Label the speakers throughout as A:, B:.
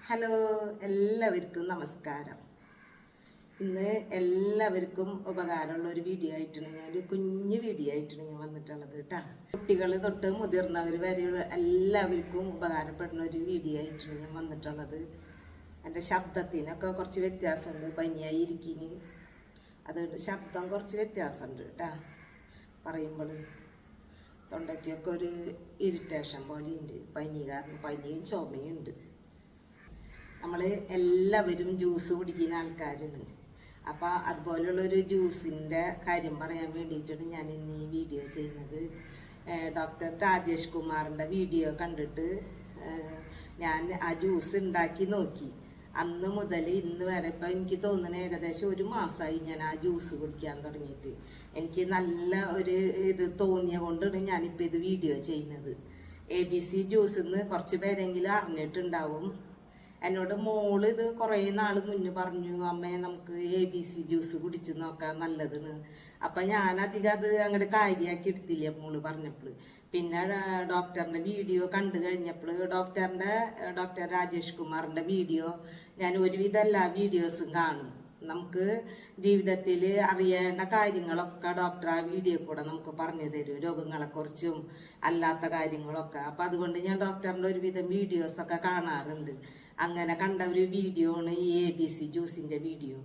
A: Hello, എല്ലാവർക്കും നമസ്കാരം. ഇന്ന് എല്ലാവർക്കും ഉപകാരമുള്ള ഒരു വീഡിയോ ആയിട്ടാണ് ഒരു കുഞ്ഞു വീഡിയോ ആയിട്ടാണ് ഞാൻ വന്നിട്ടുള്ളത് കേട്ടോ. കുട്ടികൾ തൊട്ട് മുതിർന്നവർ വരെയുള്ള എല്ലാവർക്കും ഉപകാരപ്പെടുന്ന ഒരു വീഡിയോ ആയിട്ടാണ് ഞാൻ വന്നിട്ടുള്ളത്. എൻ്റെ ശബ്ദത്തിനൊക്കെ കുറച്ച് വ്യത്യാസമുണ്ട്, പനിയായി ഇരിക്കിന്, അതുകൊണ്ട് ശബ്ദം കുറച്ച് വ്യത്യാസമുണ്ട് കേട്ടോ. പറയുമ്പോൾ തൊണ്ടയ്ക്കൊക്കെ ഒരു ഇറിറ്റേഷൻ പോലെയുണ്ട്, പനി കാരണം പനിയും ചുമയും ഉണ്ട്. നമ്മൾ എല്ലാവരും ജ്യൂസ് കുടിക്കുന്ന ആൾക്കാരാണ്. അപ്പോൾ അതുപോലുള്ളൊരു ജ്യൂസിൻ്റെ കാര്യം പറയാൻ വേണ്ടിയിട്ടാണ് ഞാൻ ഇന്ന് ഈ വീഡിയോ ചെയ്യുന്നത്. ഡോക്ടർ രാജേഷ് കുമാറിൻ്റെ വീഡിയോ കണ്ടിട്ട് ഞാൻ ആ ജ്യൂസ് ഉണ്ടാക്കി നോക്കി. അന്ന് മുതൽ ഇന്ന് വരെ ഇപ്പം എനിക്ക് തോന്നുന്നത് ഏകദേശം ഒരു മാസമായി ഞാൻ ആ ജ്യൂസ് കുടിക്കാൻ തുടങ്ങിയിട്ട്. എനിക്ക് നല്ല ഒരു ഇത് തോന്നിയ കൊണ്ടാണ് ഞാനിപ്പോൾ ഇത് വീഡിയോ ചെയ്യുന്നത്. ABC ജ്യൂസ് എന്ന് കുറച്ച് പേരെങ്കിലും അറിഞ്ഞിട്ടുണ്ടാവും. എന്നോട് മോള് ഇത് കുറേ നാൾ മുന്നേ പറഞ്ഞു, അമ്മേ നമുക്ക് ABC ജ്യൂസ് കുടിച്ച് നോക്കാൻ നല്ലതാണ്. അപ്പം ഞാനധികം അത് അങ്ങോട്ട് കാര്യമാക്കി എടുത്തില്ല മോള് പറഞ്ഞപ്പോൾ. പിന്നെ ഡോക്ടറിൻ്റെ വീഡിയോ കണ്ടു കഴിഞ്ഞപ്പോൾ ഡോക്ടർ രാജേഷ് കുമാറിൻ്റെ വീഡിയോ ഞാൻ ഒരുവിധം എല്ലാ വീഡിയോസും കാണും. നമുക്ക് ജീവിതത്തിൽ അറിയേണ്ട കാര്യങ്ങളൊക്കെ ഡോക്ടർ ആ വീഡിയോ കൂടെ നമുക്ക് പറഞ്ഞു തരും, രോഗങ്ങളെക്കുറിച്ചും അല്ലാത്ത കാര്യങ്ങളൊക്കെ. അപ്പം അതുകൊണ്ട് ഞാൻ ഡോക്ടറിൻ്റെ ഒരുവിധം വീഡിയോസൊക്കെ കാണാറുണ്ട്. അങ്ങനെ കണ്ട ഒരു വീഡിയോ ആണ് ഈ ABC ജ്യൂസിൻ്റെ വീഡിയോ.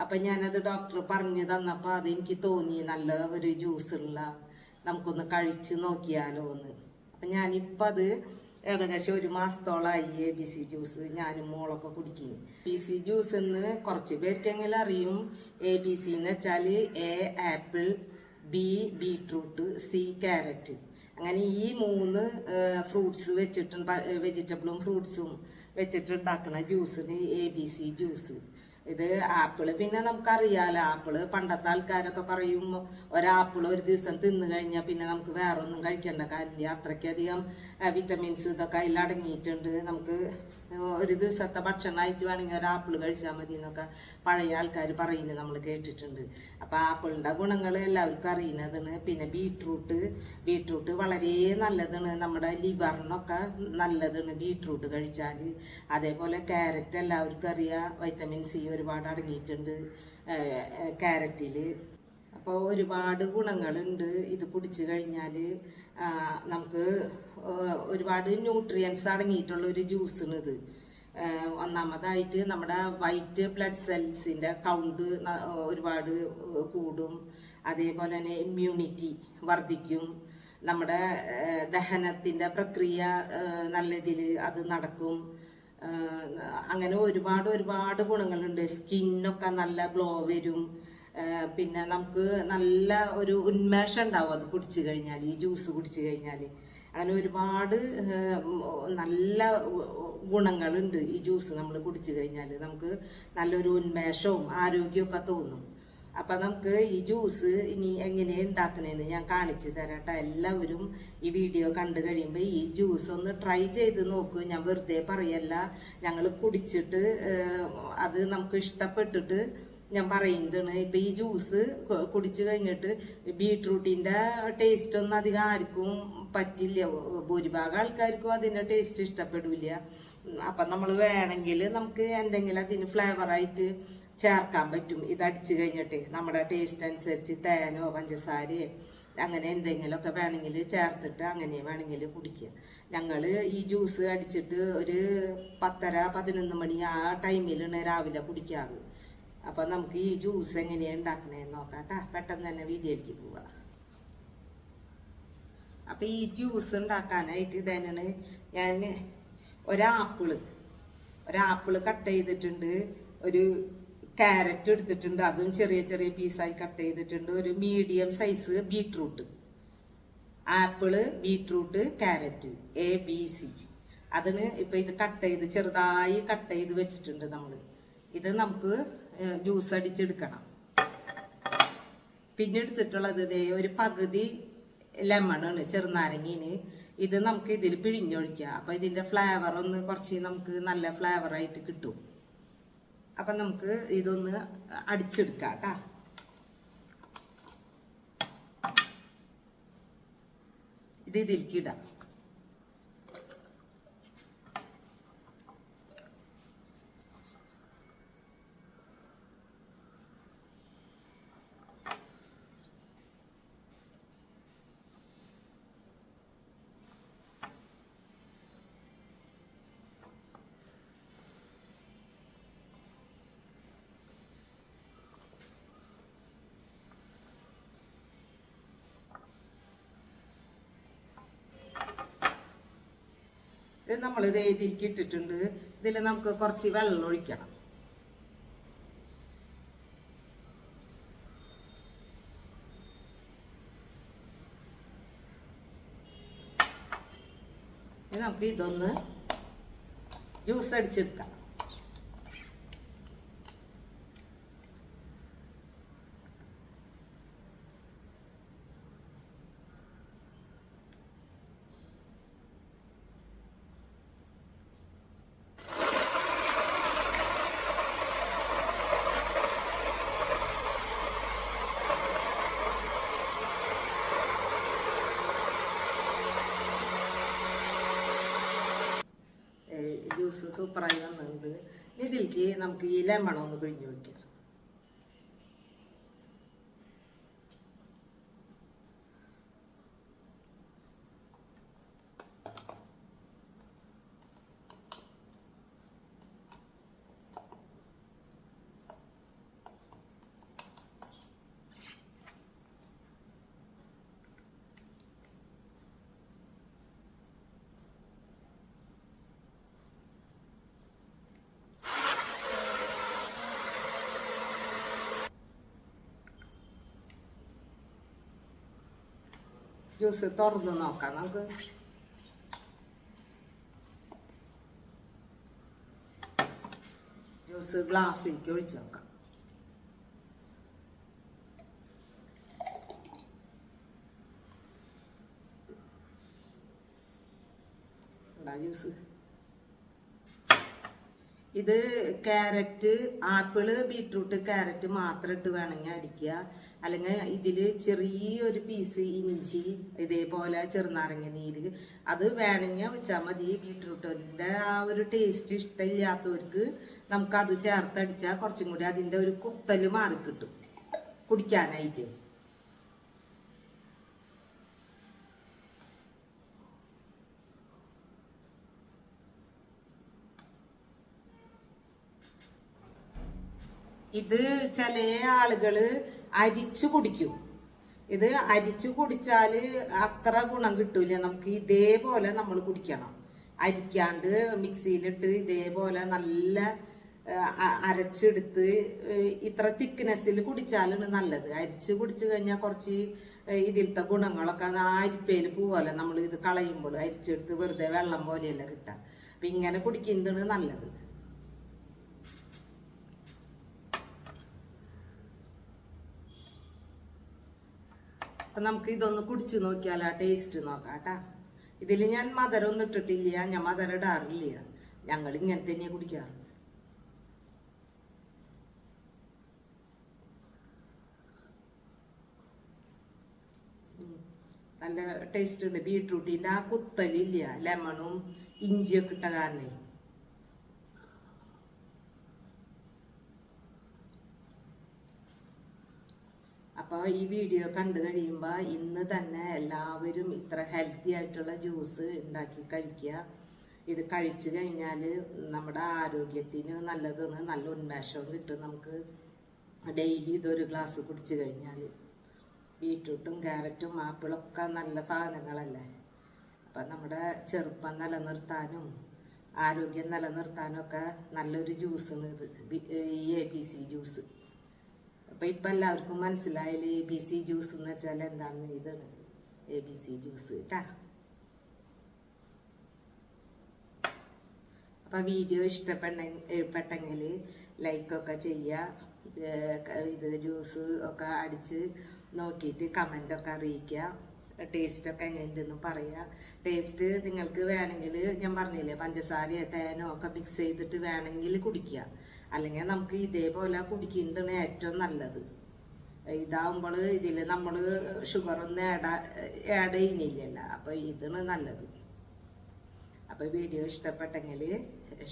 A: അപ്പം ഞാനത് ഡോക്ടർ പറഞ്ഞു തന്നപ്പോൾ അതെനിക്ക് തോന്നി നല്ല ഒരു ജ്യൂസുള്ള നമുക്കൊന്ന് കഴിച്ച് നോക്കിയാലോ എന്ന്. അപ്പം ഞാനിപ്പോൾ അത് ഏകദേശം ഒരു മാസത്തോളമായി ABC ജ്യൂസ് ഞാനും മോളൊക്കെ കുടിക്കുന്നു. ABC ജ്യൂസ് എന്ന് കുറച്ച് പേർക്കെങ്കിലും അറിയും. ABC എന്ന് വെച്ചാൽ A apple, B beetroot, C carrot. അങ്ങനെ ഈ 3 ഫ്രൂട്ട്സ് വെച്ചിട്ട് വെജിറ്റബിളും ഫ്രൂട്ട്സും വെച്ചിട്ടുണ്ടാക്കുന്ന ജ്യൂസിന് ABC ജ്യൂസ്. ഇത് ആപ്പിള് പിന്നെ നമുക്കറിയാലോ, ആപ്പിള് പണ്ടത്തെ ആൾക്കാരൊക്കെ പറയും ഒരാപ്പിൾ ഒരു ദിവസം തിന്നു കഴിഞ്ഞാൽ പിന്നെ നമുക്ക് വേറെ ഒന്നും കഴിക്കേണ്ട കാര്യമില്ല, അത്രയ്ക്കധികം വിറ്റമിൻസ് ഇതൊക്കെ അതിൽ അടങ്ങിയിട്ടുണ്ട്. നമുക്ക് ഒരു ദിവസത്തെ ഭക്ഷണമായിട്ട് വേണമെങ്കിൽ ഒരാപ്പിൾ കഴിച്ചാൽ മതി എന്നൊക്കെ പഴയ ആൾക്കാർ പറയുന്നത് നമ്മൾ കേട്ടിട്ടുണ്ട്. അപ്പം ആപ്പിളിൻ്റെ ഗുണങ്ങൾ എല്ലാവർക്കും അറിയുന്നതാണ്. പിന്നെ ബീട്രൂട്ട് വളരെ നല്ലതാണ്, നമ്മുടെ ലിവറിനൊക്കെ നല്ലതാണ് ബീട്രൂട്ട് കഴിച്ചാൽ. അതേപോലെ ക്യാരറ്റ് എല്ലാവർക്കും അറിയാം, വൈറ്റമിൻ C ഒരുപാട് അടങ്ങിയിട്ടുണ്ട് ക്യാരറ്റിൽ. അപ്പോൾ ഒരുപാട് ഗുണങ്ങളുണ്ട് ഇത് കുടിച്ചു കഴിഞ്ഞാൽ. നമുക്ക് ഒരുപാട് ന്യൂട്രിയൻസ് അടങ്ങിയിട്ടുള്ള ഒരു ജ്യൂസാണ് ഇത്. ഒന്നാമതായിട്ട് നമ്മുടെ വൈറ്റ് ബ്ലഡ് സെൽസിൻ്റെ കൗണ്ട് ഒരുപാട് കൂടും. അതേപോലെ തന്നെ ഇമ്മ്യൂണിറ്റി വർദ്ധിക്കും. നമ്മുടെ ദഹനത്തിൻ്റെ പ്രക്രിയ നല്ല ഇതിൽ അത് നടക്കും. അങ്ങനെ ഒരുപാട് ഗുണങ്ങളുണ്ട്. സ്കിന്നൊക്കെ നല്ല ഗ്ലോ വരും. പിന്നെ നമുക്ക് നല്ല ഒരു ഉന്മേഷം ഉണ്ടാവും അത് കുടിച്ചു കഴിഞ്ഞാൽ, ഈ ജ്യൂസ് കുടിച്ചു കഴിഞ്ഞാൽ. അങ്ങനെ ഒരുപാട് നല്ല ഗുണങ്ങളുണ്ട് ഈ ജ്യൂസ് നമ്മൾ കുടിച്ചു കഴിഞ്ഞാൽ. നമുക്ക് നല്ലൊരു ഉന്മേഷവും ആരോഗ്യമൊക്കെ തോന്നും. അപ്പം നമുക്ക് ഈ ജ്യൂസ് ഇനി എങ്ങനെയാണ് ഉണ്ടാക്കണേന്ന് ഞാൻ കാണിച്ചു തരാം കേട്ടോ. എല്ലാവരും ഈ വീഡിയോ കണ്ടു കഴിയുമ്പോൾ ഈ ജ്യൂസ് ഒന്ന് ട്രൈ ചെയ്ത് നോക്കൂ. ഞാൻ വെറുതെ പറയല്ല, ഞങ്ങൾ കുടിച്ചിട്ട് അത് നമുക്ക് ഇഷ്ടപ്പെട്ടിട്ട് ഞാൻ പറയുന്നതാണ്. ഇപ്പം ഈ ജ്യൂസ് കുടിച്ചു കഴിഞ്ഞിട്ട് ബീട്രൂട്ടിൻ്റെ ടേസ്റ്റ് ഒന്നും അധികം ആർക്കും പറ്റില്ല, ഭൂരിഭാഗം ആൾക്കാർക്കും അതിൻ്റെ ടേസ്റ്റ് ഇഷ്ടപ്പെടില്ല. അപ്പം നമ്മൾ വേണമെങ്കിൽ നമുക്ക് എന്തെങ്കിലും അതിന് ഫ്ലേവറായിട്ട് ചേർക്കാൻ പറ്റും. ഇത് അടിച്ചു കഴിഞ്ഞിട്ട് നമ്മുടെ ടേസ്റ്റ് അനുസരിച്ച് തേനോ പഞ്ചസാരയോ അങ്ങനെ എന്തെങ്കിലുമൊക്കെ വേണമെങ്കിൽ ചേർത്തിട്ട് അങ്ങനെ വേണമെങ്കിൽ കുടിക്കുക. ഞങ്ങൾ ഈ ജ്യൂസ് അടിച്ചിട്ട് ഒരു 10:30-11 മണി ആ ടൈമിലാണ് രാവിലെ കുടിക്കാറ്. അപ്പം നമുക്ക് ഈ ജ്യൂസ് എങ്ങനെയാണ് ഉണ്ടാക്കണേന്ന് നോക്കാം കേട്ടോ. പെട്ടെന്ന് തന്നെ വീഡിയോയിലേക്ക് പോവാം. അപ്പം ഈ ജ്യൂസ് ഉണ്ടാക്കാനായിട്ട് ഇതന്നെയാണ് ഞാൻ ഒരാപ്പിള് കട്ട് ചെയ്തിട്ടുണ്ട്, ഒരു ക്യാരറ്റ് എടുത്തിട്ടുണ്ട്, അതും ചെറിയ ചെറിയ പീസായി കട്ട് ചെയ്തിട്ടുണ്ട്, ഒരു medium size beetroot. Apple, beetroot, carrot ABC അതിന് ഇപ്പം ഇത് ചെറുതായി കട്ട് ചെയ്ത് വെച്ചിട്ടുണ്ട് നമ്മൾ. ഇത് നമുക്ക് ജ്യൂസ് അടിച്ചെടുക്കണം. പിന്നെ എടുത്തിട്ടുള്ളത് ഒരു പകുതി ലെമണാണ്, ചെറുനാരങ്ങീന്. ഇത് നമുക്ക് ഇതിൽ പിഴിഞ്ഞൊഴിക്കാം. അപ്പം ഇതിൻ്റെ ഫ്ലേവർ ഒന്ന് കുറച്ച് നമുക്ക് നല്ല ഫ്ലേവറായിട്ട് കിട്ടും. അപ്പം നമുക്ക് ഇതൊന്ന് അടിച്ചെടുക്കാം കേട്ടോ. ഇതിലേക്ക് ഇടാം. ഇത് നമ്മളിത് ഇതിലേക്ക് ഇട്ടിട്ടുണ്ട്. ഇതിൽ നമുക്ക് കുറച്ച് വെള്ളം ഒഴിക്കണം. നമുക്ക് ഇതൊന്ന് ജ്യൂസ് അടിച്ചെടുക്കാം. ജ്യൂസ് സൂപ്പറായി വന്നിട്ടുണ്ട്. ഇതിലേക്ക് നമുക്ക് ഈ ലെമൺ ഒന്ന് പിഴിഞ്ഞ് വയ്ക്കാം. ജ്യൂസ് തുറന്ന് നോക്കാം നമുക്ക്. ജ്യൂസ് ഗ്ലാസ്സിലേക്ക് ഒഴിച്ച് നോക്കാം. ജ്യൂസ് ഇത് ക്യാരറ്റ്, ആപ്പിള്, ബീട്രൂട്ട്, ക്യാരറ്റ് മാത്രം ഇട്ട് വേണമെങ്കിൽ അടിക്കുക. അല്ലെങ്കിൽ ഇതിൽ ചെറിയൊരു പീസ് ഇഞ്ചി, ഇതേപോലെ ചെറുനാരങ്ങ നീര് അത് വേണമെങ്കിൽ വെച്ചാൽ മതി. ബീട്രൂട്ടിൻ്റെ ആ ഒരു ടേസ്റ്റ് ഇഷ്ടമില്ലാത്തവർക്ക് നമുക്കത് ചേർത്തടിച്ചാൽ കുറച്ചും കൂടി അതിൻ്റെ ഒരു കുത്തൽ മാറിക്കിട്ടും കുടിക്കാനായിട്ട്. ഇത് ചില ആളുകള് അരിച്ചു കുടിക്കും. ഇത് അരിച്ചു കുടിച്ചാൽ അത്ര ഗുണം കിട്ടൂല. നമുക്ക് ഇതേപോലെ നമ്മൾ കുടിക്കണം. അരിക്കാണ്ട് മിക്സിയിലിട്ട് ഇതേപോലെ നല്ല അരച്ചെടുത്ത് ഇത്ര തിക്നെസ്സിൽ കുടിച്ചാലാണ് നല്ലത്. അരിച്ച് കുടിച്ചു കഴിഞ്ഞാൽ കുറച്ച് ഇതിലത്തെ ഗുണങ്ങളൊക്കെ അരിപ്പയിൽ പോവല്ലേ. നമ്മൾ ഇത് കളയുമ്പോൾ അരിച്ചെടുത്ത് വെറുതെ വെള്ളം പോലെയല്ല കിട്ടുക. അപ്പം ഇങ്ങനെ കുടിക്കുന്നതാണ് നല്ലത്. അപ്പം നമുക്ക് ഇതൊന്ന് കുടിച്ച് നോക്കിയാൽ ആ ടേസ്റ്റ് നോക്കാം കേട്ടാ. ഇതിൽ ഞാൻ മധുരം ഒന്നും ഇട്ടിട്ടില്ല, ഞാൻ മധുരം ഇടാറില്ല. ഞങ്ങൾ ഇങ്ങനെ തന്നെയാണ് കുടിക്കാറ്. നല്ല ടേസ്റ്റ് ഉണ്ട്. ബീട്രൂട്ടിൻ്റെ ആ കുത്തലില്ല, ലെമണും ഇഞ്ചിയൊക്കെ ഇട്ട കാരണേ. അപ്പോൾ ഈ വീഡിയോ കണ്ടു കഴിയുമ്പോൾ ഇന്ന് തന്നെ എല്ലാവരും ഇത്ര ഹെൽത്തി ആയിട്ടുള്ള ജ്യൂസ് ഉണ്ടാക്കി കഴിക്കുക. ഇത് കഴിച്ചു കഴിഞ്ഞാൽ നമ്മുടെ ആരോഗ്യത്തിന് നല്ലതാണ്, നല്ല ഉന്മേഷവും കിട്ടും നമുക്ക്. ഡെയിലി ഇതൊരു ഗ്ലാസ് കുടിച്ചു കഴിഞ്ഞാൽ. ബീട്രൂട്ടും ക്യാരറ്റും ആപ്പിളൊക്കെ നല്ല സാധനങ്ങളല്ലേ. അപ്പം നമ്മുടെ ചെറുപ്പം നിലനിർത്താനും ആരോഗ്യം നിലനിർത്താനും ഒക്കെ നല്ലൊരു ജ്യൂസാണ് ഇത്, ഈ ABC ജ്യൂസ്. അപ്പം ഇപ്പം എല്ലാവർക്കും മനസ്സിലായാലും ABC ജ്യൂസ് എന്ന് വെച്ചാൽ എന്താണെന്ന്. ഇതാണ് ABC ജ്യൂസ് കേട്ടാ. അപ്പം വീഡിയോ ഇഷ്ടപ്പെട്ടെങ്കിൽ ലൈക്കൊക്കെ ചെയ്യുക. ഇത് ജ്യൂസ് ഒക്കെ അടിച്ച് നോക്കിയിട്ട് കമൻ്റൊക്കെ അറിയിക്കുക. ടേസ്റ്റൊക്കെ എങ്ങനെയുണ്ടെന്ന് പറയുക. ടേസ്റ്റ് നിങ്ങൾക്ക് വേണമെങ്കിൽ ഞാൻ പറഞ്ഞില്ലേ, പഞ്ചസാരയോ തേനോ ഒക്കെ മിക്സ് ചെയ്തിട്ട് വേണമെങ്കിൽ കുടിക്കുക. അല്ലെങ്കിൽ നമുക്ക് ഇതേപോലെ കുടിക്കുന്നതാണ് ഏറ്റവും നല്ലത്. ഇതാവുമ്പോൾ ഇതിൽ നമ്മൾ ഷുഗറൊന്നും ആഡ് ചെയ്യുന്നില്ലല്ലോ. അപ്പോൾ ഇതാണ് നല്ലത്. അപ്പോൾ വീഡിയോ ഇഷ്ടപ്പെട്ടെങ്കിൽ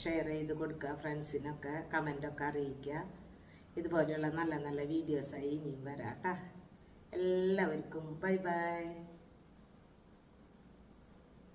A: ഷെയർ ചെയ്ത് കൊടുക്കുക, ഫ്രണ്ട്സിനൊക്കെ കമൻ്റൊക്കെ അറിയിക്കുക. ഇതുപോലെയുള്ള നല്ല നല്ല വീഡിയോസായി ഇനിയും വരാം കേട്ടോ. എല്ലാവർക്കും ബൈ ബൈ.